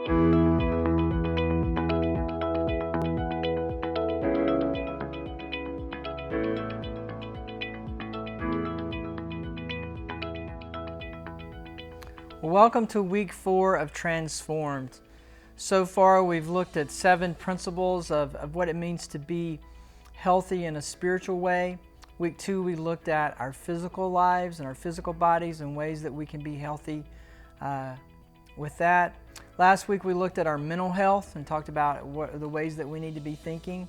Welcome to week 4 of Transformed. So far we've looked at 7 principles of what it means to be healthy in a spiritual way. Week 2 we looked at our physical lives and our physical bodies and ways that we can be healthy with that. Last week we looked at our mental health and talked about what are the ways that we need to be thinking.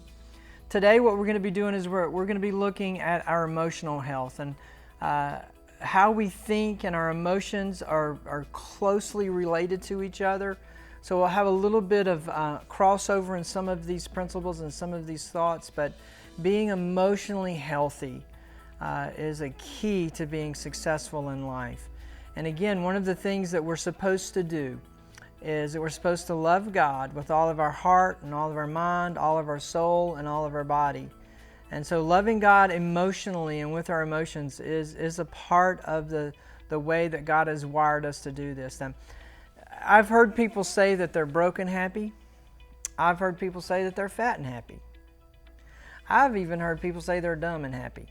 Today what we're going to be doing is we're going to be looking at our emotional health, and how we think and our emotions are closely related to each other. So we'll have a little bit of crossover in some of these principles and some of these thoughts, but being emotionally healthy is a key to being successful in life. And again, one of the things that we're supposed to do is that we're supposed to love God with all of our heart and all of our mind, all of our soul, and all of our body. And so loving God emotionally and with our emotions is a part of the way that God has wired us to do this. Now, I've heard people say that they're broken happy. I've heard people say that they're fat and happy. I've even heard people say they're dumb and happy.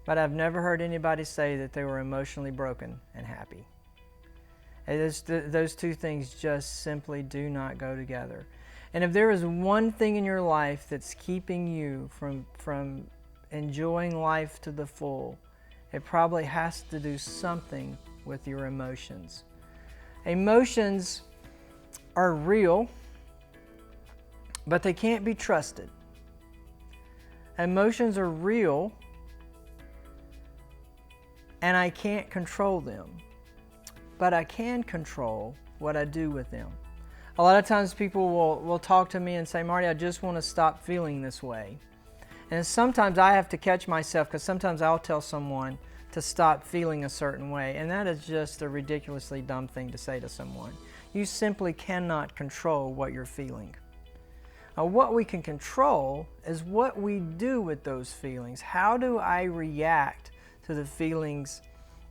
But I've never heard anybody say that they were emotionally broken and happy. Those two things just simply do not go together. And if there is one thing in your life that's keeping you from enjoying life to the full, it probably has to do something with your emotions. Emotions are real, but they can't be trusted. Emotions are real, and I can't control them, but I can control what I do with them. A lot of times people will talk to me and say, Marty, I just want to stop feeling this way. And sometimes I have to catch myself, because sometimes I'll tell someone to stop feeling a certain way, and that is just a ridiculously dumb thing to say to someone. You simply cannot control what you're feeling. Now, what we can control is what we do with those feelings. How do I react to the feelings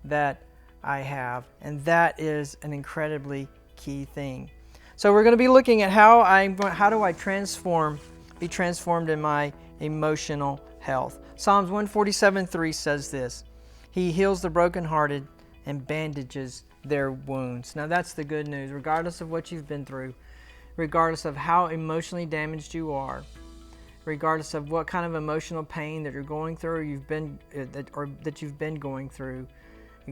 that I have? And that is an incredibly key thing. So we're going to be looking at how do I be transformed in my emotional health. Psalms 147:3 says this: He heals the brokenhearted and bandages their wounds. Now that's the good news. Regardless of what you've been through, regardless of how emotionally damaged you are, regardless of what kind of emotional pain that you're going through or that you've been going through,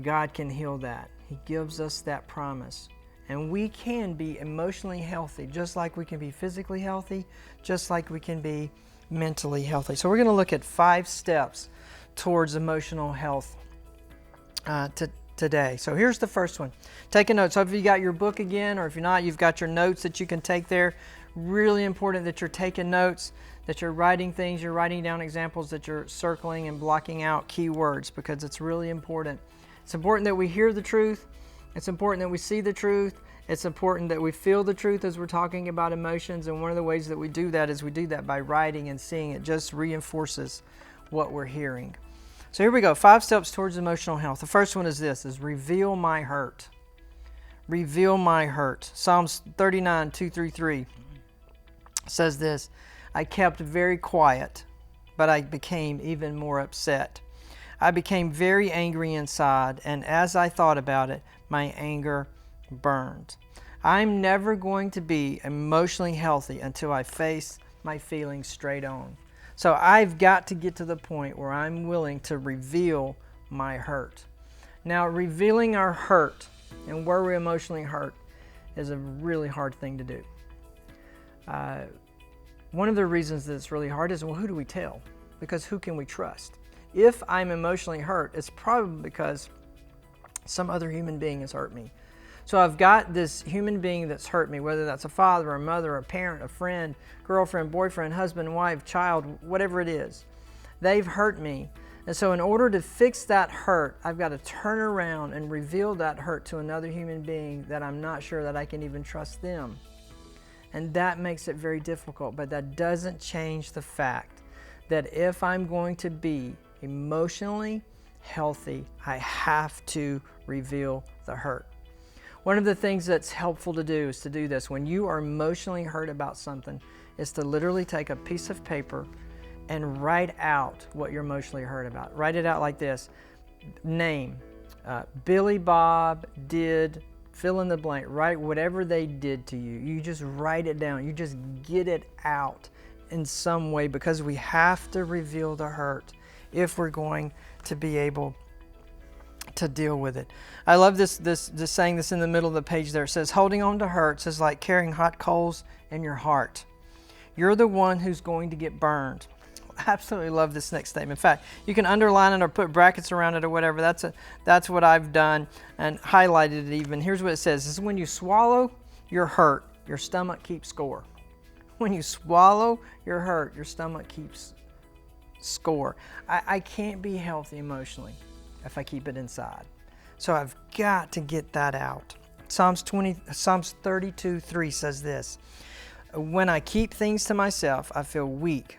God can heal that. He gives us that promise. And we can be emotionally healthy, just like we can be physically healthy, just like we can be mentally healthy. So we're going to look at 5 steps towards emotional health today. So here's the first one. Take a note. So if you got your book again, or if you're not, you've got your notes that you can take there. Really important that you're taking notes, that you're writing things, you're writing down examples, that you're circling and blocking out key words, because it's really important. It's important that we hear the truth. It's important that we see the truth. It's important that we feel the truth as we're talking about emotions. And one of the ways that we do that is we do that by writing and seeing. It just reinforces what we're hearing. So here we go. 5 steps towards emotional health. The first one is this, is reveal my hurt. Reveal my hurt. Psalms 39:2-3 says this: I kept very quiet, but I became even more upset. I became very angry inside, and as I thought about it, my anger burned. I'm never going to be emotionally healthy until I face my feelings straight on. So I've got to get to the point where I'm willing to reveal my hurt. Now, revealing our hurt and where we're emotionally hurt is a really hard thing to do. One of the reasons that it's really hard is, well, who do we tell? Because who can we trust? If I'm emotionally hurt, it's probably because some other human being has hurt me. So I've got this human being that's hurt me, whether that's a father, a mother, a parent, a friend, girlfriend, boyfriend, husband, wife, child, whatever it is. They've hurt me. And so in order to fix that hurt, I've got to turn around and reveal that hurt to another human being that I'm not sure that I can even trust them. And that makes it very difficult, but that doesn't change the fact that if I'm going to be emotionally healthy, I have to reveal the hurt. One of the things that's helpful to do is to do this. When you are emotionally hurt about something, is to literally take a piece of paper and write out what you're emotionally hurt about. Write it out like this. Name. Billy Bob did fill in the blank. Write whatever they did to you. You just write it down. You just get it out in some way, because we have to reveal the hurt if we're going to be able to deal with it. I love this saying that's in the middle of the page there. It says, holding on to hurts is like carrying hot coals in your heart. You're the one who's going to get burned. I absolutely love this next statement. In fact, you can underline it or put brackets around it or whatever. That's what I've done and highlighted it even. Here's what it says. This is when you swallow your hurt, your stomach keeps score. When you swallow your hurt, your stomach keeps score. I can't be healthy emotionally if I keep it inside. So I've got to get that out. Psalms 32:3 says this. When I keep things to myself, I feel weak.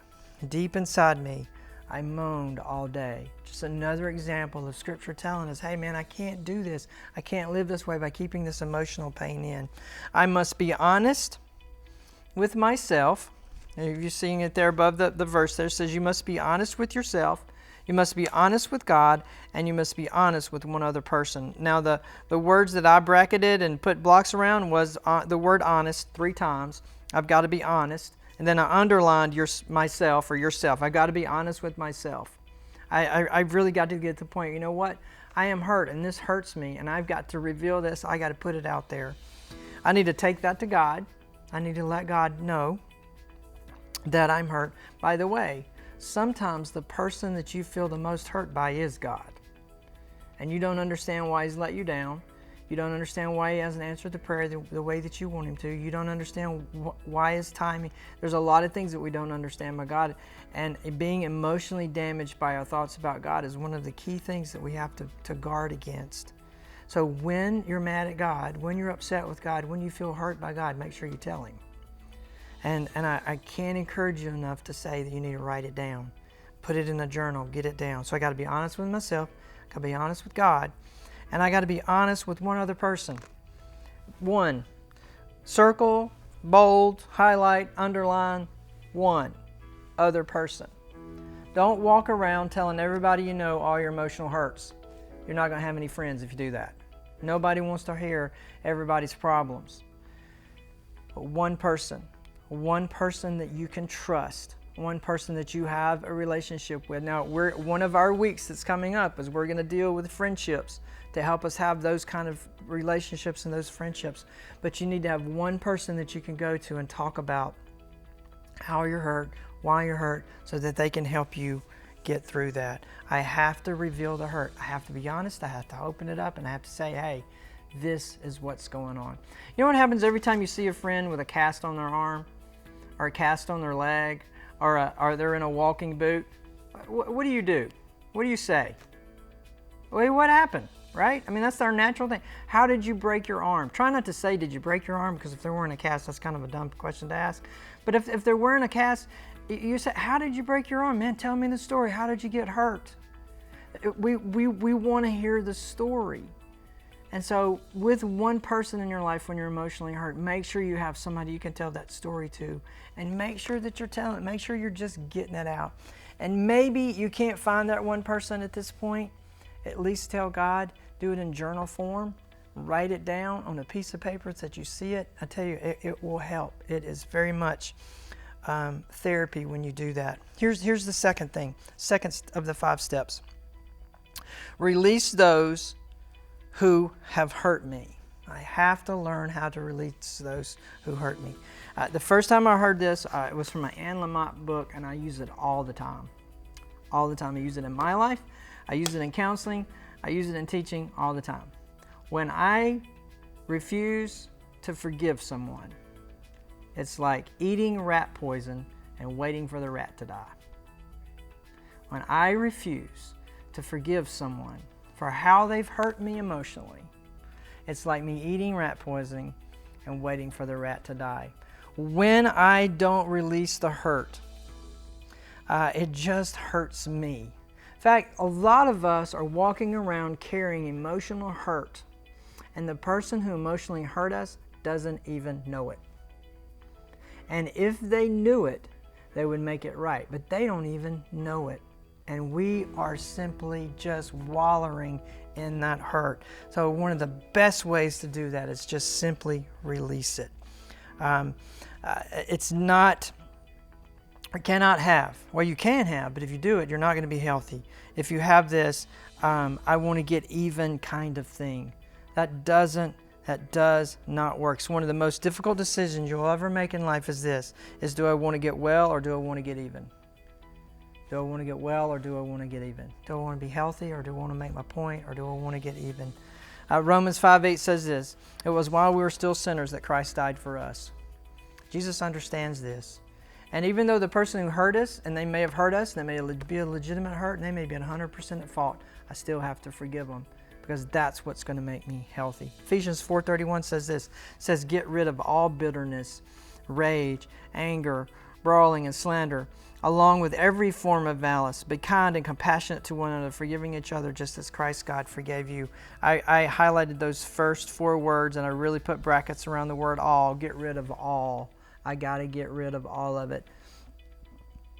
Deep inside me, I moaned all day. Just another example of Scripture telling us, hey man, I can't do this. I can't live this way by keeping this emotional pain in. I must be honest with myself. You're seeing it there above the verse there. It says you must be honest with yourself. You must be honest with God, and you must be honest with one other person. Now, the words that I bracketed and put blocks around was the word honest 3 times. I've got to be honest. And then I underlined myself or yourself. I've got to be honest with myself. I've really got to get to the point, you know what? I am hurt, and this hurts me, and I've got to reveal this. I got to put it out there. I need to take that to God. I need to let God know that I'm hurt. By the way, sometimes the person that you feel the most hurt by is God. And you don't understand why He's let you down. You don't understand why He hasn't answered the prayer the way that you want Him to. You don't understand why His timing. There's a lot of things that we don't understand by God. And being emotionally damaged by our thoughts about God is one of the key things that we have to guard against. So when you're mad at God, when you're upset with God, when you feel hurt by God, make sure you tell Him. And I can't encourage you enough to say that you need to write it down. Put it in a journal, get it down. So I got to be honest with myself. I got to be honest with God. And I got to be honest with one other person. 1. Circle, bold, highlight, underline. 1. Other person. Don't walk around telling everybody you know all your emotional hurts. You're not going to have any friends if you do that. Nobody wants to hear everybody's problems. But one person that you can trust, one person that you have a relationship with. Now, one of our weeks that's coming up is we're going to deal with friendships to help us have those kind of relationships and those friendships. But you need to have one person that you can go to and talk about how you're hurt, why you're hurt, so that they can help you get through that. I have to reveal the hurt. I have to be honest. I have to open it up, and I have to say, hey, this is what's going on. You know what happens every time you see a friend with a cast on their arm or a cast on their leg or they're in a walking boot? What do you do? What do you say? Wait, what happened? Right? I mean, that's our natural thing. How did you break your arm? Try not to say, did you break your arm? Because if they're wearing a cast, that's kind of a dumb question to ask. But if they're wearing a cast, you say, how did you break your arm? Man, tell me the story. How did you get hurt? We want to hear the story. And so with one person in your life when you're emotionally hurt, make sure you have somebody you can tell that story to. And make sure that you're telling it. Make sure you're just getting it out. And maybe you can't find that one person at this point. At least tell God, do it in journal form. Write it down on a piece of paper so that you see it. I tell you, it will help. It is very much therapy when you do that. Here's the second thing, second of the 5 steps. Release those who have hurt me. I have to learn how to release those who hurt me. The first time I heard this, it was from an Anne Lamott book, and I use it all the time. All the time. I use it in my life. I use it in counseling. I use it in teaching all the time. When I refuse to forgive someone, it's like eating rat poison and waiting for the rat to die. When I refuse to forgive someone for how they've hurt me emotionally, it's like me eating rat poison and waiting for the rat to die. When I don't release the hurt, it just hurts me. In fact, a lot of us are walking around carrying emotional hurt. And the person who emotionally hurt us doesn't even know it. And if they knew it, they would make it right. But they don't even know it. And we are simply just wallowing in that hurt. So one of the best ways to do that is just simply release it. It's not, or cannot have. Well, you can have, but if you do it, you're not going to be healthy. If you have this, I want to get even kind of thing, that does not work. So one of the most difficult decisions you'll ever make in life is this, is do I want to get well or do I want to get even? Do I want to get well or do I want to get even? Do I want to be healthy or do I want to make my point or do I want to get even? Romans 5:8 says this, it was while we were still sinners that Christ died for us. Jesus understands this. And even though the person who hurt us, and they may have hurt us, they may be a legitimate hurt, and they may be 100% at fault, I still have to forgive them because that's what's going to make me healthy. Ephesians 4:31 says this, says get rid of all bitterness, rage, anger, brawling, and slander, along with every form of malice. Be kind and compassionate to one another, forgiving each other just as Christ God forgave you. I highlighted those first 4 words and I really put brackets around the word all. Get rid of all. I got to get rid of all of it.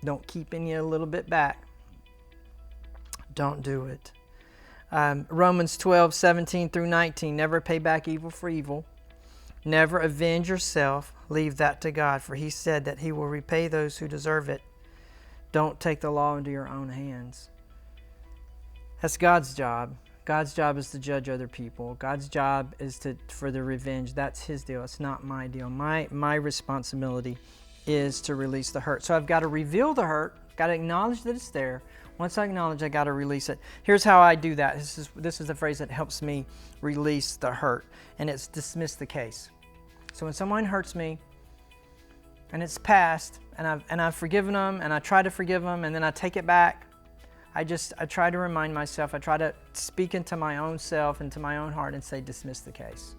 Don't keep any a little bit back. Don't do it. Romans 12:17 through 19. Never pay back evil for evil. Never avenge yourself. Leave that to God, for He said that He will repay those who deserve it. Don't take the law into your own hands. That's God's job. God's job is to judge other people. God's job is for the revenge. That's His deal. It's not my deal. My responsibility is to release the hurt. So I've got to reveal the hurt. Got to acknowledge that it's there. Once I acknowledge, I got to release it. Here's how I do that. This is the phrase that helps me release the hurt, and it's dismiss the case. So when someone hurts me, and it's past, and I've forgiven them, and I try to forgive them, and then I take it back. I try to remind myself. I try to speak into my own self, into my own heart, and say, dismiss the case,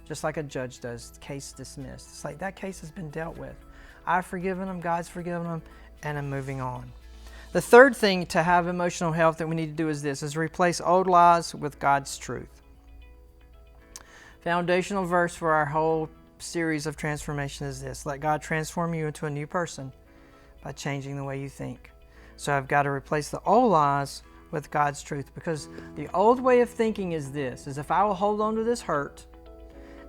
just like a judge does. Case dismissed. It's like that case has been dealt with. I've forgiven them. God's forgiven them, and I'm moving on. The third thing to have emotional health that we need to do is this: is replace old lies with God's truth. Foundational verse for our whole series of transformation is this: let God transform you into a new person by changing the way you think. So I've got to replace the old lies with God's truth, because the old way of thinking is this, is if I will hold on to this hurt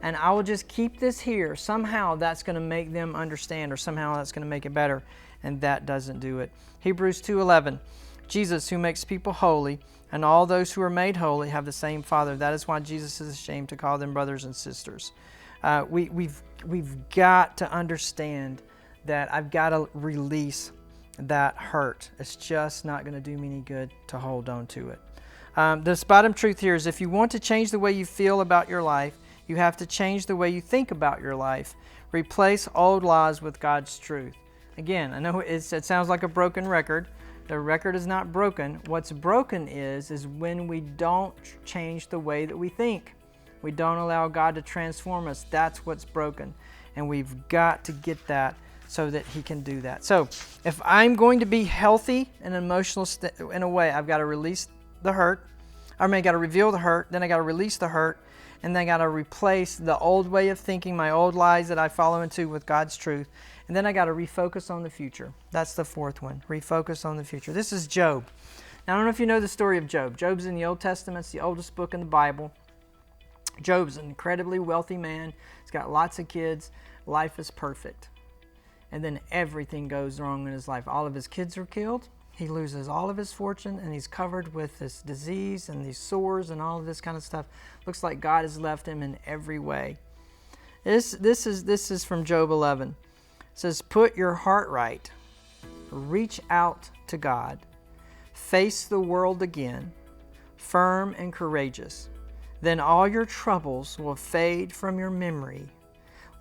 and I will just keep this here, somehow that's going to make them understand, or somehow that's going to make it better, and that doesn't do it. Hebrews 2:11, Jesus, who makes people holy, and all those who are made holy have the same Father. That is why Jesus is ashamed to call them brothers and sisters. We've got to understand that I've got to release that hurt. It's just not going to do me any good to hold on to it. This bottom truth here is if you want to change the way you feel about your life, you have to change the way you think about your life. Replace old lies with God's truth. Again, I know it sounds like a broken record. The record is not broken. What's broken is when we don't change the way that we think. We don't allow God to transform us. That's what's broken. And we've got to get that so that He can do that. So if I'm going to be healthy and emotional in a way, I've got to release the hurt. I got to reveal the hurt. Then I got to release the hurt. And then I got to replace the old way of thinking, my old lies that I follow into, with God's truth. And then I got to refocus on the future. That's the fourth one. Refocus on the future. This is Job. Now, I don't know if you know the story of Job. Job's in the Old Testament. It's the oldest book in the Bible. Job's an incredibly wealthy man. He's got lots of kids. Life is perfect. And then everything goes wrong in his life. All of his kids are killed. He loses all of his fortune, and he's covered with this disease and these sores and all of this kind of stuff. Looks like God has left him in every way. This is from Job 11. It says, put your heart right. Reach out to God. Face the world again, firm and courageous. Then all your troubles will fade from your memory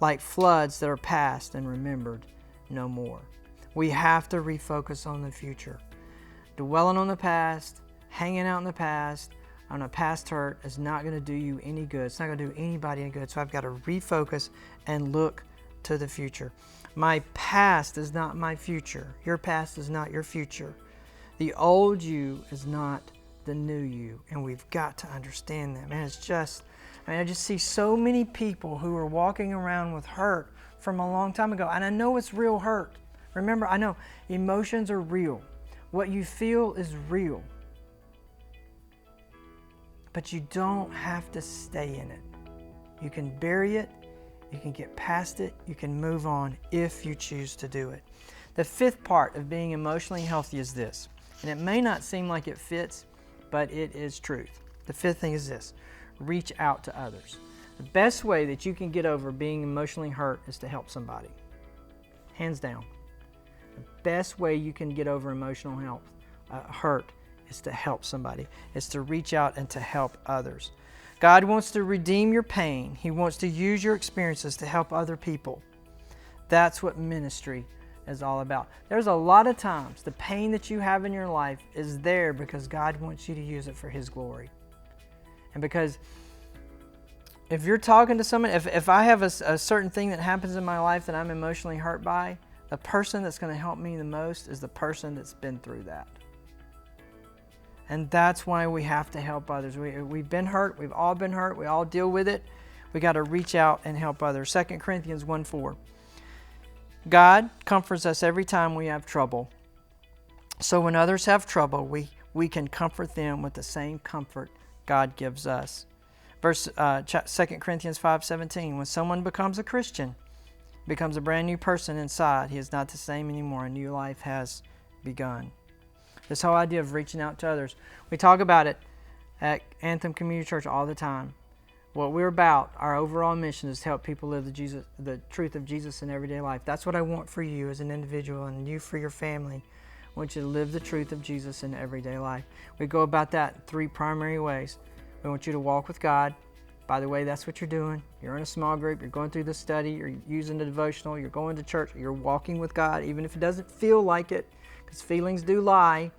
like floods that are past and remembered no more. We have to refocus on the future. Dwelling on the past, hanging out in the past, on a past hurt is not going to do you any good. It's not going to do anybody any good. So I've got to refocus and look to the future. My past is not my future. Your past is not your future. The old you is not the new you. And we've got to understand that. Man, it's just I mean, I just see so many people who are walking around with hurt from a long time ago. And I know it's real hurt. Remember, I know emotions are real. What you feel is real. But you don't have to stay in it. You can bury it. You can get past it. You can move on if you choose to do it. The fifth part of being emotionally healthy is this. And it may not seem like it fits, but it is truth. The fifth thing is this. Reach out to others. The best way that you can get over being emotionally hurt is to help somebody. Hands down. The best way you can get over emotional hurt is to help somebody. It's to reach out and to help others. God wants to redeem your pain. He wants to use your experiences to help other people. That's what ministry is all about. There's a lot of times the pain that you have in your life is there because God wants you to use it for His glory. And because if you're talking to someone, if I have a certain thing that happens in my life that I'm emotionally hurt by, the person that's going to help me the most is the person that's been through that. And that's why we have to help others. We've been hurt. We've all been hurt. We all deal with it. We got to reach out and help others. 2 Corinthians 1:4. God comforts us every time we have trouble. So when others have trouble, we can comfort them with the same comfort God gives us. 2 Corinthians 5:17. When someone becomes a Christian, becomes a brand new person inside, he is not the same anymore. A new life has begun. This whole idea of reaching out to others. We talk about it at Anthem Community Church all the time. What we're about, our overall mission is to help people live the truth of Jesus in everyday life. That's what I want for you as an individual and you for your family. I want you to live the truth of Jesus in everyday life. We go about that in three primary ways. We want you to walk with God. By the way, that's what you're doing. You're in a small group. You're going through the study. You're using the devotional. You're going to church. You're walking with God, even if it doesn't feel like it, because feelings do lie.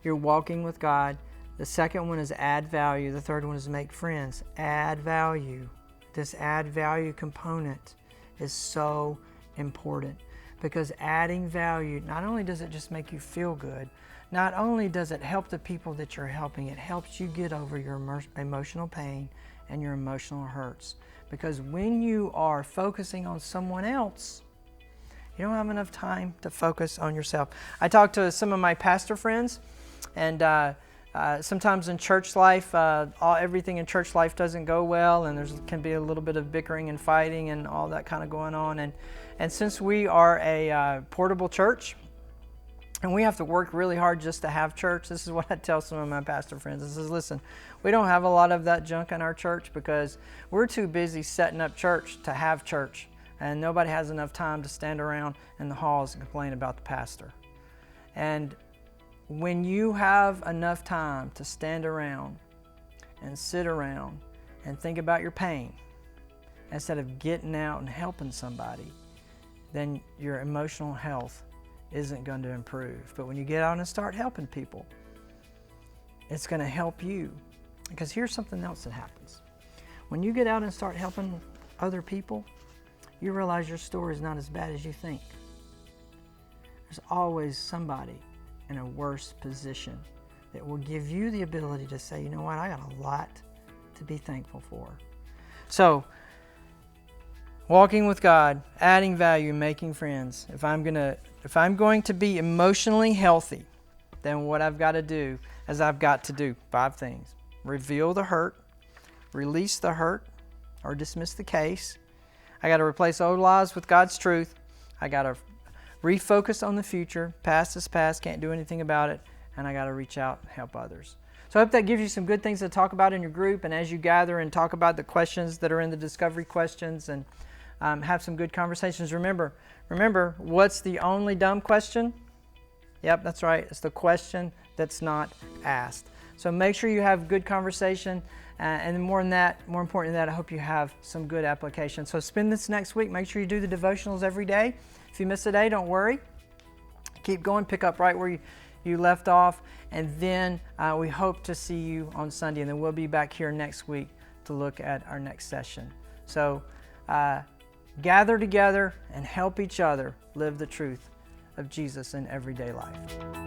You're walking with God. The second one is add value. The third one is make friends. Add value. This add value component is so important because adding value, not only does it just make you feel good, not only does it help the people that you're helping, it helps you get over your emotional pain and your emotional hurts. Because when you are focusing on someone else, you don't have enough time to focus on yourself. I talk to some of my pastor friends, and sometimes in church life, everything in church life doesn't go well, and there can be a little bit of bickering and fighting and all that kind of going on. And since we are a portable church, and we have to work really hard just to have church, this is what I tell some of my pastor friends. I says, listen, we don't have a lot of that junk in our church because we're too busy setting up church to have church, and nobody has enough time to stand around in the halls and complain about the pastor. And when you have enough time to stand around and sit around and think about your pain instead of getting out and helping somebody, then your emotional health isn't going to improve. But when you get out and start helping people, it's going to help you. Because here's something else that happens. When you get out and start helping other people, you realize your story is not as bad as you think. There's always somebody in a worse position that will give you the ability to say, you know what, I got a lot to be thankful for. So, walking with God, adding value, making friends. If I'm going to be emotionally healthy, then what I've got to do is I've got to do 5 things. Reveal the hurt, release the hurt, or dismiss the case. I got to replace old lies with God's truth. I got to refocus on the future. Past is past, can't do anything about it. And I got to reach out and help others. So I hope that gives you some good things to talk about in your group. And as you gather and talk about the questions that are in the discovery questions and have some good conversations. Remember, what's the only dumb question? Yep, that's right. It's the question that's not asked. So make sure you have good conversation. And more important than that, I hope you have some good application. So spend this next week. Make sure you do the devotionals every day. If you miss a day, don't worry. Keep going. Pick up right where you left off. And then we hope to see you on Sunday. And then we'll be back here next week to look at our next session. So gather together and help each other live the truth of Jesus in everyday life.